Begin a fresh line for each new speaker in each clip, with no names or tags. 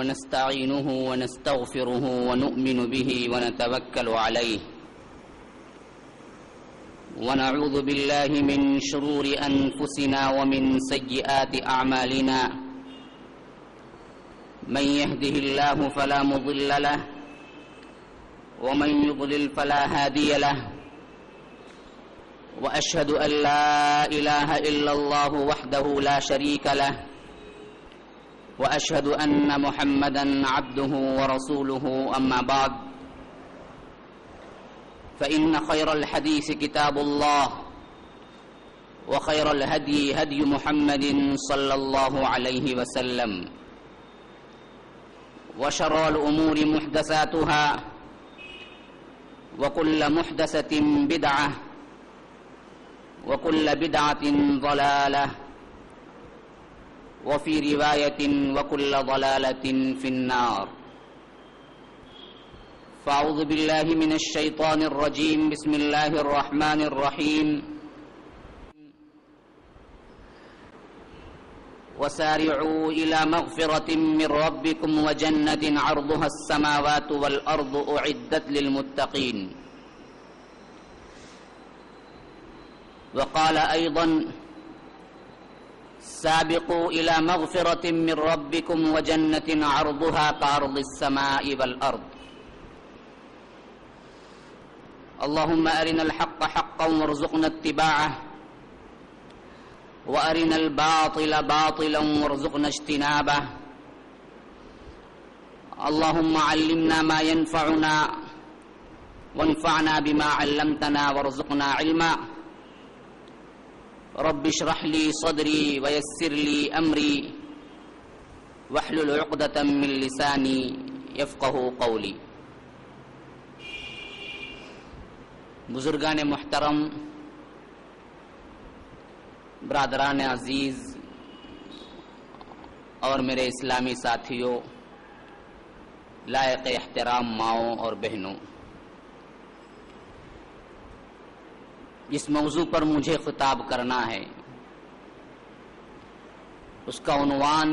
ونستعينه ونستغفره ونؤمن به ونتوكل عليه ونعوذ بالله من شرور أنفسنا ومن سيئات أعمالنا من يهده الله فلا مضل له ومن يضلل فلا هادي له وأشهد أن لا إله إلا الله وحده لا شريك له وأشهد أن محمدا عبده ورسوله أما بعد فإن خير الحديث كتاب الله وخير الهدي هدي محمد صلى الله عليه وسلم وشر الأمور محدثاتها وكل محدثة بدعة وكل بدعة ضلالة وفي رواية وكل ضلالة في النار فأعوذ بالله من الشيطان الرجيم بسم الله الرحمن الرحيم وسارعوا إلى مغفرة من ربكم وجنة عرضها السماوات والأرض أعدت للمتقين وقال أيضا سابقوا إلى مغفرة من ربكم وجنة عرضها كعرض السماء والأرض اللهم أرنا الحق حقا وارزقنا اتباعه وأرنا الباطل باطلا وارزقنا اجتنابه اللهم علمنا ما ينفعنا وانفعنا بما علمتنا وارزقنا علما رب اشرح لي صدري ويسر لي أمري واحلل عقدة من لساني يفقه قولي بزرگان محترم، برادران عزیز اور میرے اسلامی ساتھیوں، لائق احترام ماؤں اور بہنوں، جس موضوع پر مجھے خطاب کرنا ہے اس کا عنوان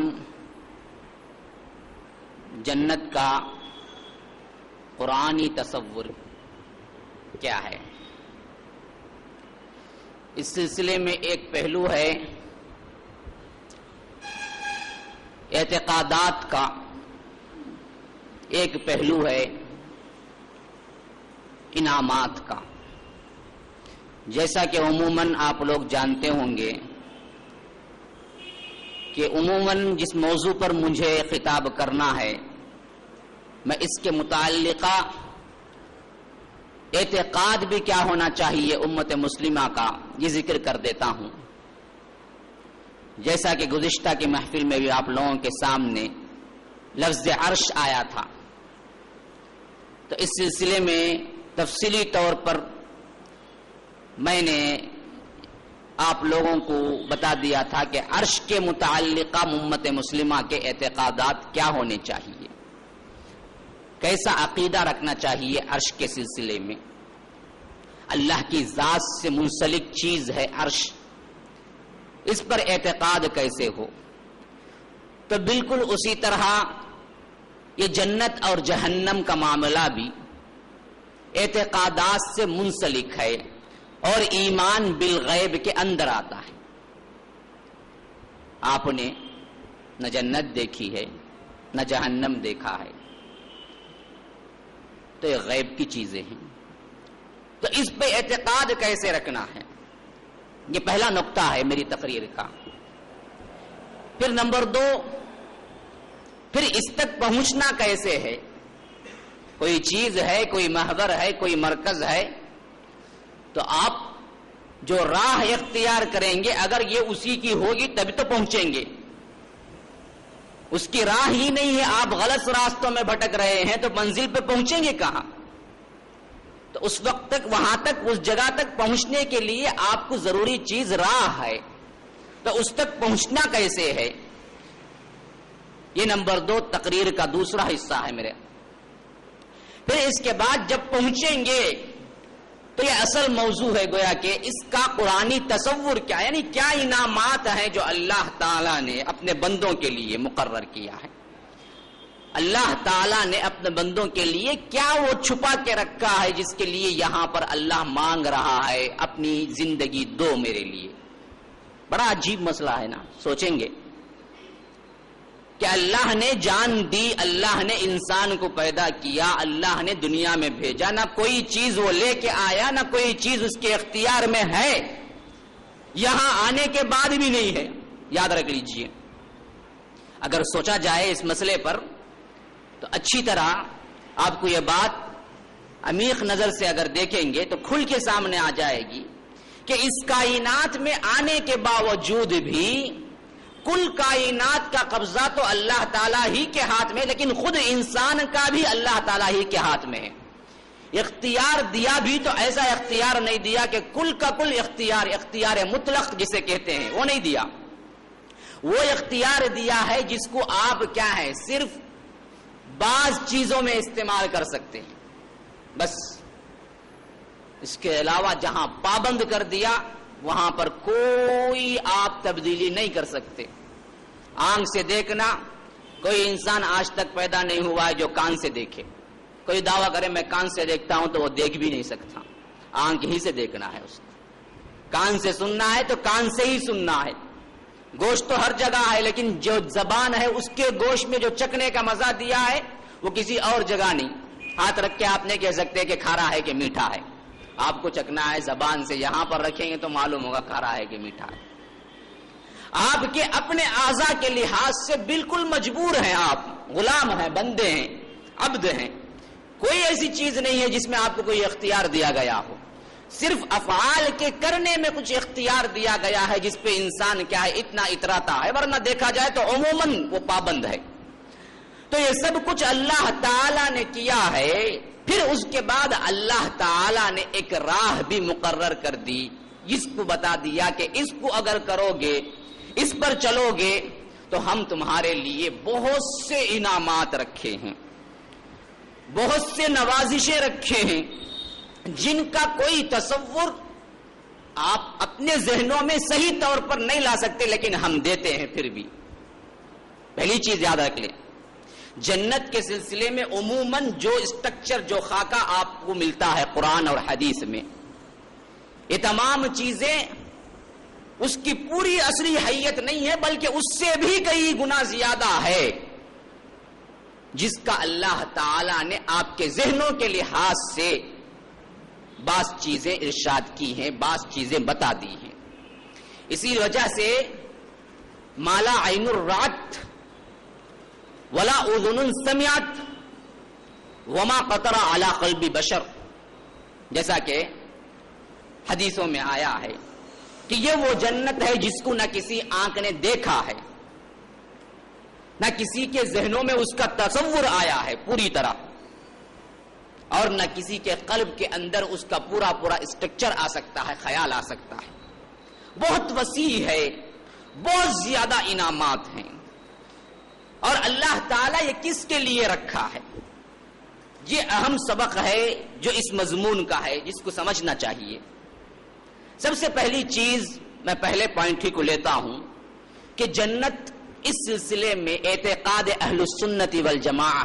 جنت کا قرآنی تصور کیا ہے۔ اس سلسلے میں ایک پہلو ہے اعتقادات کا، ایک پہلو ہے انعامات کا۔ جیسا کہ عموماً آپ لوگ جانتے ہوں گے کہ عموماً جس موضوع پر مجھے خطاب کرنا ہے میں اس کے متعلقہ اعتقاد بھی کیا ہونا چاہیے امت مسلمہ کا یہ ذکر کر دیتا ہوں۔ جیسا کہ گزشتہ کی محفل میں بھی آپ لوگوں کے سامنے لفظ عرش آیا تھا، تو اس سلسلے میں تفصیلی طور پر میں نے آپ لوگوں کو بتا دیا تھا کہ عرش کے متعلقہ امت مسلمہ کے اعتقادات کیا ہونے چاہیے، کیسا عقیدہ رکھنا چاہیے عرش کے سلسلے میں۔ اللہ کی ذات سے منسلک چیز ہے عرش، اس پر اعتقاد کیسے ہو؟ تو بالکل اسی طرح یہ جنت اور جہنم کا معاملہ بھی اعتقادات سے منسلک ہے اور ایمان بالغیب کے اندر آتا ہے۔ آپ نے نہ جنت دیکھی ہے نہ جہنم دیکھا ہے، تو یہ غیب کی چیزیں ہیں، تو اس پہ اعتقاد کیسے رکھنا ہے، یہ پہلا نقطہ ہے میری تقریر کا۔ پھر نمبر 2، پھر اس تک پہنچنا کیسے ہے؟ کوئی چیز ہے، کوئی محور ہے، کوئی مرکز ہے، تو آپ جو راہ اختیار کریں گے اگر یہ اسی کی ہوگی تب تو پہنچیں گے۔ اس کی راہ ہی نہیں ہے، آپ غلط راستوں میں بھٹک رہے ہیں تو منزل پہ پہنچیں گے کہاں؟ تو اس وقت تک، وہاں تک، اس جگہ تک پہنچنے کے لیے آپ کو ضروری چیز راہ ہے، تو اس تک پہنچنا کیسے ہے؟ یہ نمبر 2 تقریر کا دوسرا حصہ ہے میرے۔ پھر اس کے بعد جب پہنچیں گے تو یہ اصل موضوع ہے گویا کہ اس کا قرآنی تصور کیا، یعنی کیا انعامات ہیں جو اللہ تعالیٰ نے اپنے بندوں کے لیے مقرر کیا ہے۔ اللہ تعالیٰ نے اپنے بندوں کے لیے کیا وہ چھپا کے رکھا ہے جس کے لیے یہاں پر اللہ مانگ رہا ہے اپنی زندگی دو میرے لیے. بڑا عجیب مسئلہ ہے نا. سوچیں گے کہ اللہ نے جان دی, اللہ نے انسان کو پیدا کیا, اللہ نے دنیا میں بھیجا, نہ کوئی چیز وہ لے کے آیا, نہ کوئی چیز اس کے اختیار میں ہے, یہاں آنے کے بعد بھی نہیں ہے. یاد رکھ لیجئے, اگر سوچا جائے اس مسئلے پر تو اچھی طرح آپ کو یہ بات عمیق نظر سے اگر دیکھیں گے تو کھل کے سامنے آ جائے گی کہ اس کائنات میں آنے کے باوجود بھی کل کائنات کا قبضہ تو اللہ تعالیٰ ہی کے ہاتھ میں, لیکن خود انسان کا بھی اللہ تعالیٰ ہی کے ہاتھ میں ہے. اختیار دیا بھی تو ایسا اختیار نہیں دیا کہ کل کا کل اختیار مطلق جسے کہتے ہیں وہ نہیں دیا. وہ اختیار دیا ہے جس کو آپ کیا ہے صرف بعض چیزوں میں استعمال کر سکتے ہیں بس. اس کے علاوہ جہاں پابند کر دیا وہاں پر کوئی آپ تبدیلی نہیں کر سکتے. آنکھ سے دیکھنا, کوئی انسان آج تک پیدا نہیں ہوا ہے جو کان سے دیکھے. کوئی دعویٰ کرے میں کان سے دیکھتا ہوں تو وہ دیکھ بھی نہیں سکتا. آنکھ ہی سے دیکھنا ہے اس کو. کان سے سننا ہے تو کان سے ہی سننا ہے. گوشت تو ہر جگہ ہے, لیکن جو زبان ہے اس کے گوشت میں جو چکھنے کا مزہ دیا ہے وہ کسی اور جگہ نہیں. ہاتھ رکھ کے آپ نہیں کہہ سکتے کہ کھارا ہے کہ میٹھا ہے. آپ کو چکھنا ہے زبان سے, یہاں پر رکھیں گے تو معلوم ہوگا کھارا ہے کہ میٹھا ہے. آپ کے اپنے اعضاء کے لحاظ سے بالکل مجبور ہیں, آپ غلام ہیں, بندے ہیں, عبد ہیں. کوئی ایسی چیز نہیں ہے جس میں آپ کو کوئی اختیار دیا گیا ہو. صرف افعال کے کرنے میں کچھ اختیار دیا گیا ہے جس پہ انسان کیا ہے اتنا اتراتا ہے, ورنہ دیکھا جائے تو عموماً وہ پابند ہے. تو یہ سب کچھ اللہ تعالیٰ نے کیا ہے. پھر اس کے بعد اللہ تعالیٰ نے ایک راہ بھی مقرر کر دی, جس کو بتا دیا کہ اس کو اگر کرو گے, اس پر چلو گے تو ہم تمہارے لیے بہت سے انعامات رکھے ہیں, بہت سے نوازشیں رکھے ہیں جن کا کوئی تصور آپ اپنے ذہنوں میں صحیح طور پر نہیں لا سکتے, لیکن ہم دیتے ہیں پھر بھی. پہلی چیز یاد رکھ لیں, جنت کے سلسلے میں عموماً جو اسٹرکچر, جو خاکہ آپ کو ملتا ہے قرآن اور حدیث میں, یہ تمام چیزیں اس کی پوری اصلی حیت نہیں ہے, بلکہ اس سے بھی کئی گنا زیادہ ہے جس کا اللہ تعالی نے آپ کے ذہنوں کے لحاظ سے بعض چیزیں ارشاد کی ہیں, بعض چیزیں بتا دی ہیں. اسی وجہ سے مالا عین الرات ولا اذن سمعت وما قطر علی قلب بشر, جیسا کہ حدیثوں میں آیا ہے کہ یہ وہ جنت ہے جس کو نہ کسی آنکھ نے دیکھا ہے, نہ کسی کے ذہنوں میں اس کا تصور آیا ہے پوری طرح, اور نہ کسی کے قلب کے اندر اس کا پورا اسٹرکچر آ سکتا ہے, خیال آ سکتا ہے. بہت وسیع ہے, بہت زیادہ انعامات ہیں. اور اللہ تعالیٰ یہ کس کے لیے رکھا ہے, یہ اہم سبق ہے جو اس مضمون کا ہے, جس کو سمجھنا چاہیے. سب سے پہلی چیز میں پہلے پوائنٹ ہی کو لیتا ہوں کہ جنت اس سلسلے میں اعتقاد اہل السنت والجماعہ,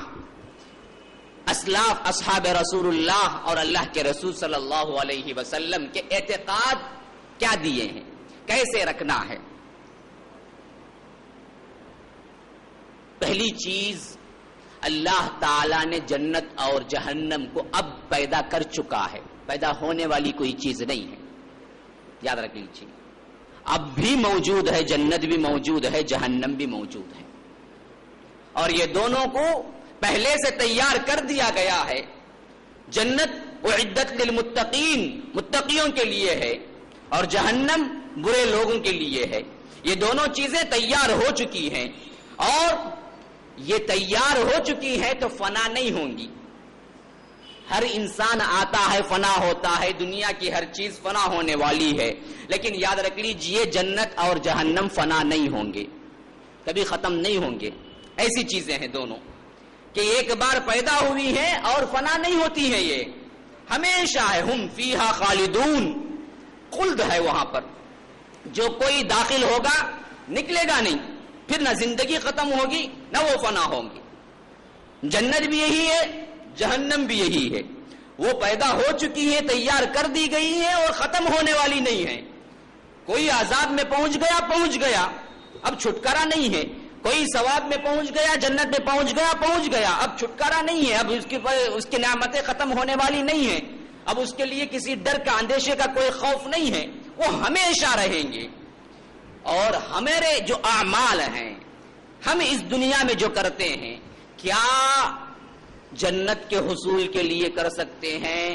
اسلاف اصحاب رسول اللہ اور اللہ کے رسول صلی اللہ علیہ وسلم کے اعتقاد کیا دیے ہیں, کیسے رکھنا ہے. پہلی چیز, اللہ تعالیٰ نے جنت اور جہنم کو اب پیدا کر چکا ہے, پیدا ہونے والی کوئی چیز نہیں ہے. یاد رکھ لیجیے, اب بھی موجود ہے, جنت بھی موجود ہے, جہنم بھی موجود ہے, اور یہ دونوں کو پہلے سے تیار کر دیا گیا ہے. جنت اعدت للمتقین, متقیوں کے لیے ہے, اور جہنم برے لوگوں کے لیے ہے. یہ دونوں چیزیں تیار ہو چکی ہیں, اور یہ تیار ہو چکی ہے تو فنا نہیں ہوں گی. ہر انسان آتا ہے, فنا ہوتا ہے, دنیا کی ہر چیز فنا ہونے والی ہے, لیکن یاد رکھ لیجئے جنت اور جہنم فنا نہیں ہوں گے, کبھی ختم نہیں ہوں گے. ایسی چیزیں ہیں دونوں کہ ایک بار پیدا ہوئی ہیں اور فنا نہیں ہوتی ہیں, یہ ہمیشہ ہے. ہم فیہا خالدون, خلد ہے وہاں پر, جو کوئی داخل ہوگا نکلے گا نہیں, پھر نہ زندگی ختم ہوگی نہ وہ فنا ہوں گی. جنت بھی یہی ہے، جہنم بھی یہی ہے، وہ پیدا ہو چکی ہے، تیار کر دی گئی ہے اور ختم ہونے والی نہیں ہے۔ کوئی عذاب میں پہنچ گیا، اب چھٹکارا نہیں ہے، کوئی ثواب میں پہنچ گیا، جنت میں پہنچ گیا، اب چھٹکارا نہیں ہے، اب اس کی نعمتیں ختم ہونے والی نہیں ہیں، اب اس کے لیے کسی ڈر کا، اندیشے کا کوئی خوف نہیں ہے، وہ ہمیشہ رہیں گے۔ اور ہمارے جو اعمال ہیں، ہم اس دنیا میں جو کرتے ہیں، کیا جنت کے حصول کے لیے کر سکتے ہیں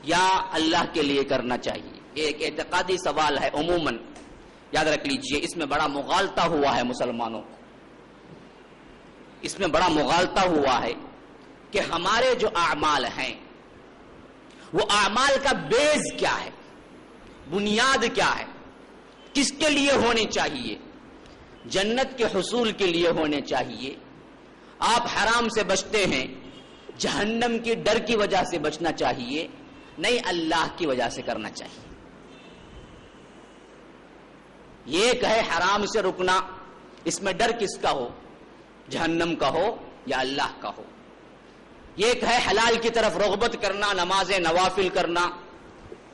یا اللہ کے لیے کرنا چاہیے؟ یہ ایک اعتقادی سوال ہے، عموماً یاد رکھ لیجئے، اس میں بڑا مغالطہ ہوا ہے مسلمانوں کو، اس میں بڑا مغالطہ ہوا ہے کہ ہمارے جو اعمال ہیں وہ اعمال کا بیس کیا ہے، بنیاد کیا ہے، کس کے لیے ہونی چاہیے؟ جنت کے حصول کے لیے ہونے چاہیے۔ آپ حرام سے بچتے ہیں، جہنم کی ڈر کی وجہ سے بچنا چاہیے، نہیں اللہ کی وجہ سے کرنا چاہیے۔ یہ کہے حرام سے رکنا، اس میں ڈر کس کا ہو، جہنم کا ہو یا اللہ کا ہو؟ یہ کہے حلال کی طرف رغبت کرنا، نماز نوافل کرنا،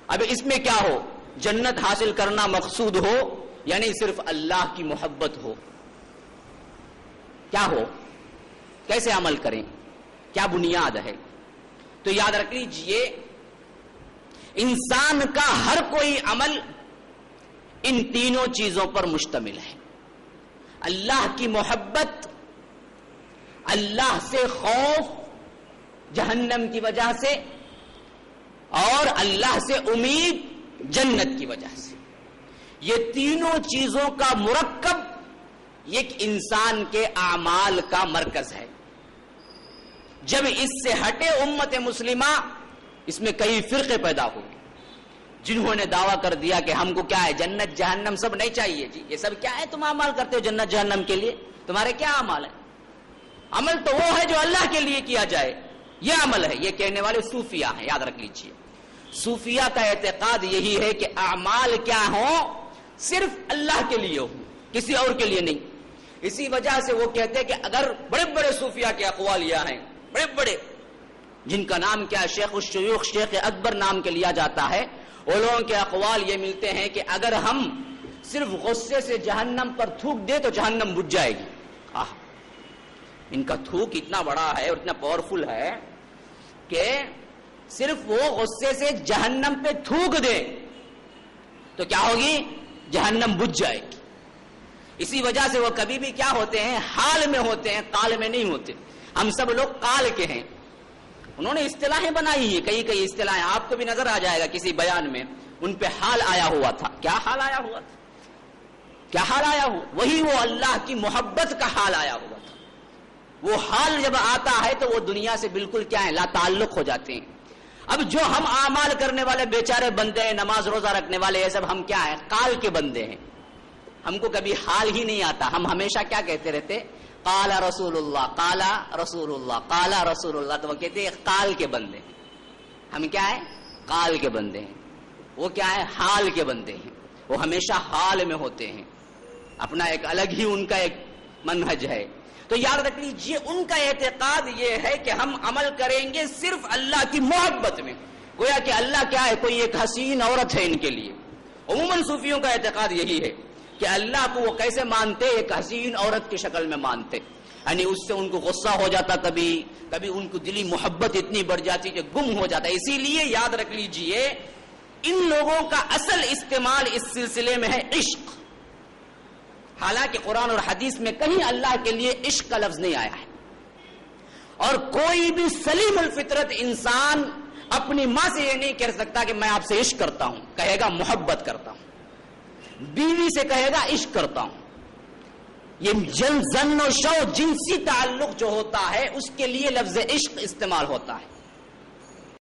اب اس میں کیا ہو، جنت حاصل کرنا مقصود ہو یعنی صرف اللہ کی محبت ہو؟ کیا ہو، کیسے عمل کریں، کیا بنیاد ہے؟ تو یاد رکھ لیجئے، انسان کا ہر کوئی عمل ان تینوں چیزوں پر مشتمل ہے۔ اللہ کی محبت، اللہ سے خوف جہنم کی وجہ سے، اور اللہ سے امید جنت کی وجہ سے، یہ تینوں چیزوں کا مرکب ایک انسان کے اعمال کا مرکز ہے۔ جب اس سے ہٹے امت مسلمہ، اس میں کئی فرقے پیدا ہوئے، جنہوں نے دعویٰ کر دیا کہ ہم کو کیا ہے، جنت جہنم سب نہیں چاہیے جی، یہ سب کیا ہے تم اعمال کرتے ہو جنت جہنم کے لیے، تمہارے کیا اعمال ہے؟ عمل تو وہ ہے جو اللہ کے لیے کیا جائے، یہ عمل ہے۔ یہ کہنے والے صوفیہ ہیں، یاد رکھ لیجئے، صوفیہ کا اعتقاد یہی ہے کہ اعمال کیا ہوں، صرف اللہ کے لیے ہو، کسی اور کے لیے نہیں۔ اسی وجہ سے وہ کہتے ہیں کہ اگر بڑے بڑے صوفیہ کے اقوال یہ ہیں، بڑے بڑے، جن کا نام کیا شیخ الشیوخ، شیخ اکبر نام کے لیا جاتا ہے، وہ لوگوں کے اقوال یہ ملتے ہیں کہ اگر ہم صرف غصے سے جہنم پر تھوک دے تو جہنم بجھ جائے گی۔ ان کا تھوک اتنا بڑا ہے اور اتنا پاورفل ہے کہ صرف وہ غصے سے جہنم پہ تھوک دے تو کیا ہوگی، جہنم بجھ جائے گی۔ اسی وجہ سے وہ کبھی بھی کیا ہوتے ہیں، حال میں ہوتے ہیں، قال میں نہیں ہوتے۔ ہم سب لوگ قال کے ہیں۔ انہوں نے اصطلاحیں بنائی ہیں، کئی اصطلاحیں، آپ کو بھی نظر آ جائے گا کسی بیان میں، ان پہ حال آیا ہوا تھا۔ کیا حال آیا ہوا تھا، کیا حال آیا ہوا؟ وہی وہ اللہ کی محبت کا حال آیا ہوا تھا۔ وہ حال جب آتا ہے تو وہ دنیا سے بالکل کیا ہے، لا تعلق ہو جاتے ہیں۔ اب جو ہم اعمال کرنے والے بیچارے بندے ہیں، نماز روزہ رکھنے والے، یہ سب ہم کیا ہیں، قال کے بندے ہیں۔ ہم کو کبھی حال ہی نہیں آتا، ہم ہمیشہ کیا کہتے رہتے، قال رسول اللہ، قال رسول اللہ، قال رسول اللہ، تو وہ کہتے ہیں قال کے بندے ہیں۔ ہم کیا ہے، قال کے بندے ہیں، وہ کیا ہے، حال کے بندے ہیں، وہ ہمیشہ حال میں ہوتے ہیں، اپنا ایک الگ ہی ان کا ایک منہج ہے۔ تو یاد رکھ لیجئے، ان کا اعتقاد یہ ہے کہ ہم عمل کریں گے صرف اللہ کی محبت میں، گویا کہ اللہ کیا ہے، کوئی ایک حسین عورت ہے ان کے لیے۔ عموماً صوفیوں کا اعتقاد یہی ہے کہ اللہ کو وہ کیسے مانتے، ایک حسین عورت کی شکل میں مانتے، یعنی اس سے ان کو غصہ ہو جاتا، کبھی ان کو دلی محبت اتنی بڑھ جاتی کہ گم ہو جاتا۔ اسی لیے یاد رکھ لیجئے، ان لوگوں کا اصل استعمال اس سلسلے میں ہے عشق، حالانکہ قرآن اور حدیث میں کہیں اللہ کے لیے عشق کا لفظ نہیں آیا ہے۔ اور کوئی بھی سلیم الفطرت انسان اپنی ماں سے یہ نہیں کہہ سکتا کہ میں آپ سے عشق کرتا ہوں، کہے گا محبت کرتا ہوں۔ بیوی سے کہے گا عشق کرتا ہوں۔ یہ زن و شو، جنسی تعلق جو ہوتا ہے، اس کے لیے لفظ عشق استعمال ہوتا ہے۔